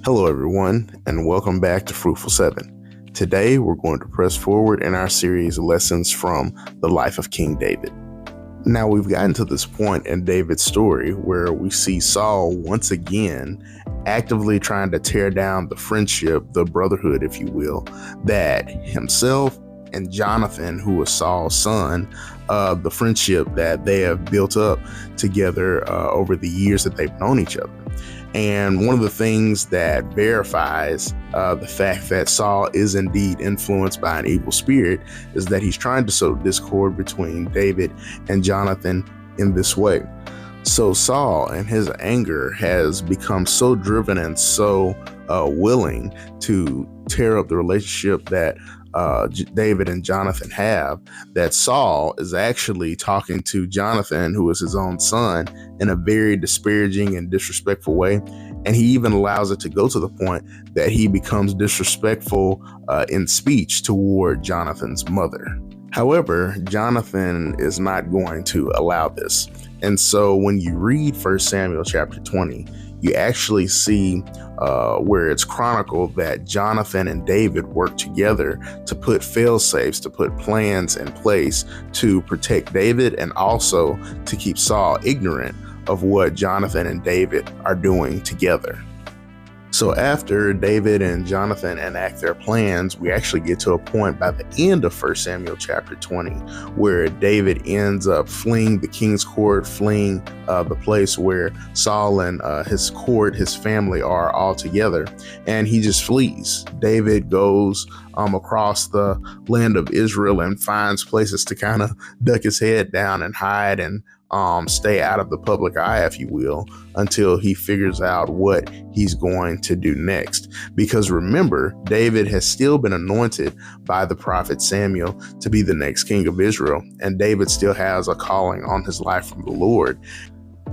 Hello, everyone, and welcome back to Fruitful 7. Today, we're going to press forward in our series Lessons from the Life of King David. Now, we've gotten to this point in David's story where we see Saul once again actively trying to tear down the friendship, the brotherhood, if you will, that himself and Jonathan, who was Saul's son, the friendship that they have built up together over the years that they've known each other. And one of the things that verifies the fact that Saul is indeed influenced by an evil spirit is that he's trying to sow discord between David and Jonathan in this way. So Saul, in his anger, has become so driven and so willing to tear up the relationship that David and Jonathan have, that Saul is actually talking to Jonathan, who is his own son, in a very disparaging and disrespectful way. And he even allows it to go to the point that he becomes disrespectful in speech toward Jonathan's mother. However, Jonathan is not going to allow this. And so when you read 1 Samuel chapter 20, you actually see where it's chronicled that Jonathan and David worked together to put fail-safes, to put plans in place to protect David and also to keep Saul ignorant of what Jonathan and David are doing together. So after David and Jonathan enact their plans, we actually get to a point by the end of 1 Samuel chapter 20 where David ends up fleeing the king's court, fleeing the place where Saul and his court, his family are all together, and he just flees. David goes across the land of Israel and finds places to kind of duck his head down and hide and stay out of the public eye, if you will, until he figures out what he's going to do next. Because remember, David has still been anointed by the prophet Samuel to be the next king of Israel, and David still has a calling on his life from the Lord.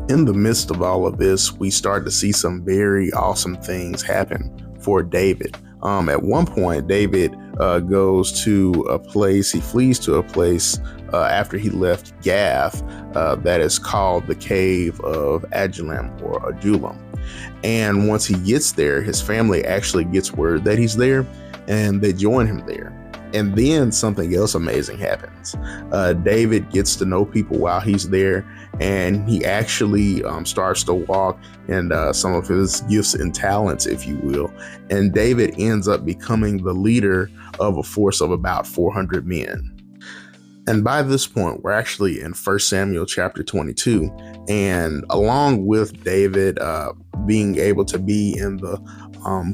In the midst of all of this, we start to see some very awesome things happen for David. At one point, David goes to a place, he flees to a place after he left Gath that is called the Cave of Adullam or Adullam. And once he gets there, his family actually gets word that he's there and they join him there. And then something else amazing happens. David gets to know people while he's there, and he actually starts to walk in some of his gifts and talents, if you will. And David ends up becoming the leader of a force of about 400 men. And by this point, we're actually in 1 Samuel chapter 22. And along with David being able to be in the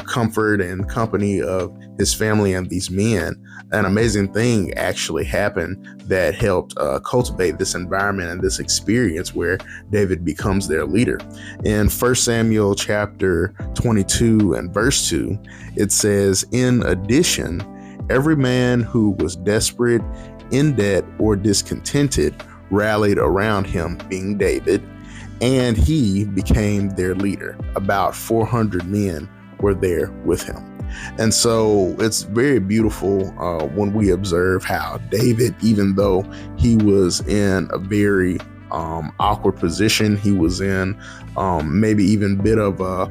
comfort and company of his family and these men, an amazing thing actually happened that helped cultivate this environment and this experience where David becomes their leader. In 1 Samuel chapter 22 and verse 2, it says, "In addition, every man who was desperate, in debt, or discontented rallied around him," being David, and he became their leader. About 400 men were there with him. And so it's very beautiful when we observe how David, even though he was in a very awkward position, he was in maybe even a bit of a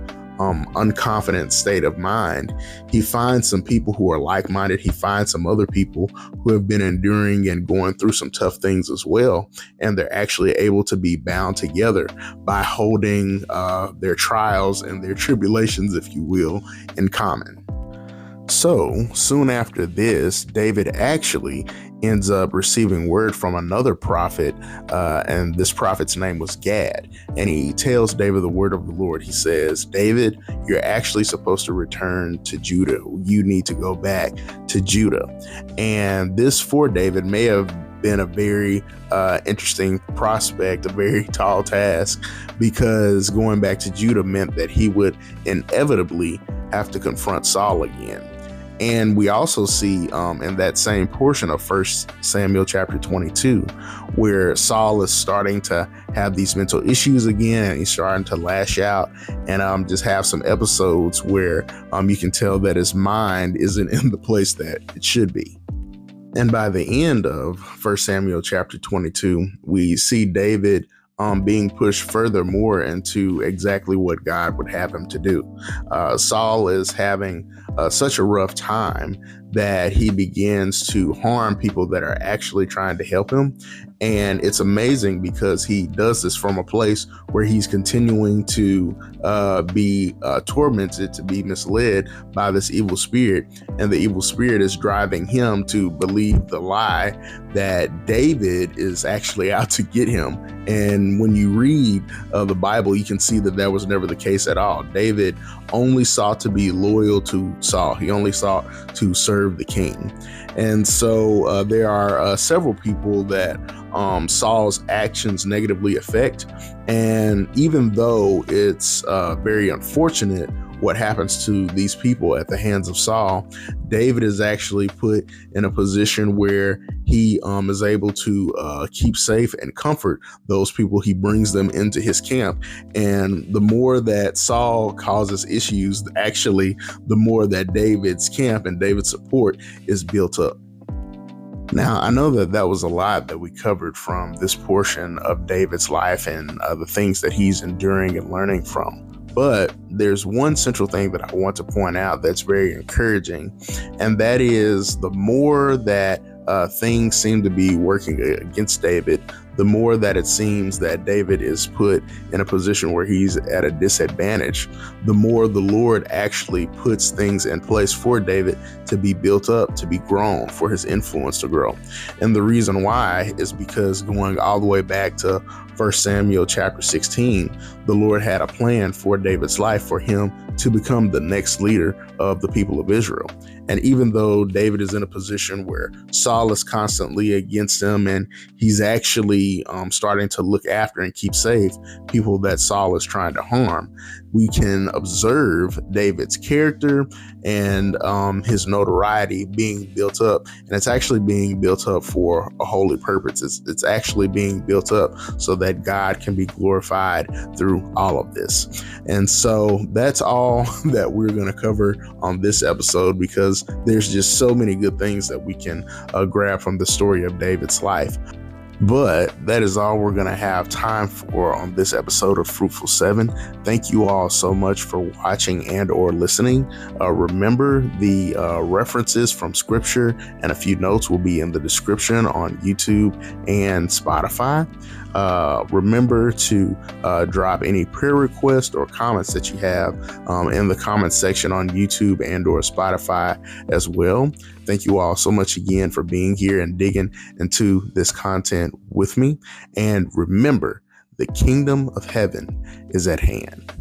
unconfident state of mind, he finds some people who are like-minded. He finds some other people who have been enduring and going through some tough things as well. And they're actually able to be bound together by holding their trials and their tribulations, if you will, in common. So soon after this, David actually ends up receiving word from another prophet, and this prophet's name was Gad. And he tells David the word of the Lord. He says, "David, you're actually supposed to return to Judah. You need to go back to Judah." And this for David may have been a very interesting prospect, a very tall task, because going back to Judah meant that he would inevitably have to confront Saul again. And we also see in that same portion of 1 Samuel chapter 22, where Saul is starting to have these mental issues again, and he's starting to lash out and just have some episodes where you can tell that his mind isn't in the place that it should be. And by the end of 1 Samuel chapter 22, we see David being pushed furthermore into exactly what God would have him to do. Saul is having such a rough time that he begins to harm people that are actually trying to help him. And it's amazing because he does this from a place where he's continuing to be tormented, to be misled by this evil spirit. And the evil spirit is driving him to believe the lie that David is actually out to get him. And when you read the Bible, you can see that that was never the case at all. David only sought to be loyal to Saul. He only sought to serve the king. And so there are several people that Saul's actions negatively affect. And even though it's very unfortunate what happens to these people at the hands of Saul, David is actually put in a position where he is able to keep safe and comfort those people. He brings them into his camp. And the more that Saul causes issues, actually, the more that David's camp and David's support is built up. Now, I know that that was a lot that we covered from this portion of David's life and the things that he's enduring and learning from. But there's one central thing that I want to point out that's very encouraging, and that is the more that things seem to be working against David, the more that it seems that David is put in a position where he's at a disadvantage, the more the Lord actually puts things in place for David to be built up, to be grown, for his influence to grow. And the reason why is because going all the way back to 1 Samuel chapter 16, the Lord had a plan for David's life, for him to become the next leader of the people of Israel. And even though David is in a position where Saul is constantly against him and he's actually starting to look after and keep safe people that Saul is trying to harm, we can observe David's character and his notoriety being built up. And it's actually being built up for a holy purpose. It's actually being built up so that God can be glorified through all of this. And so that's all that we're going to cover on this episode, because there's just so many good things that we can grab from the story of David's life. But that is all we're going to have time for on this episode of Fruitful 7. Thank you all so much for watching and or listening. Remember, the references from scripture and a few notes will be in the description on YouTube and Spotify. Remember to drop any prayer requests or comments that you have in the comments section on YouTube and or Spotify as well. Thank you all so much again for being here and digging into this content with me. And remember, the kingdom of heaven is at hand.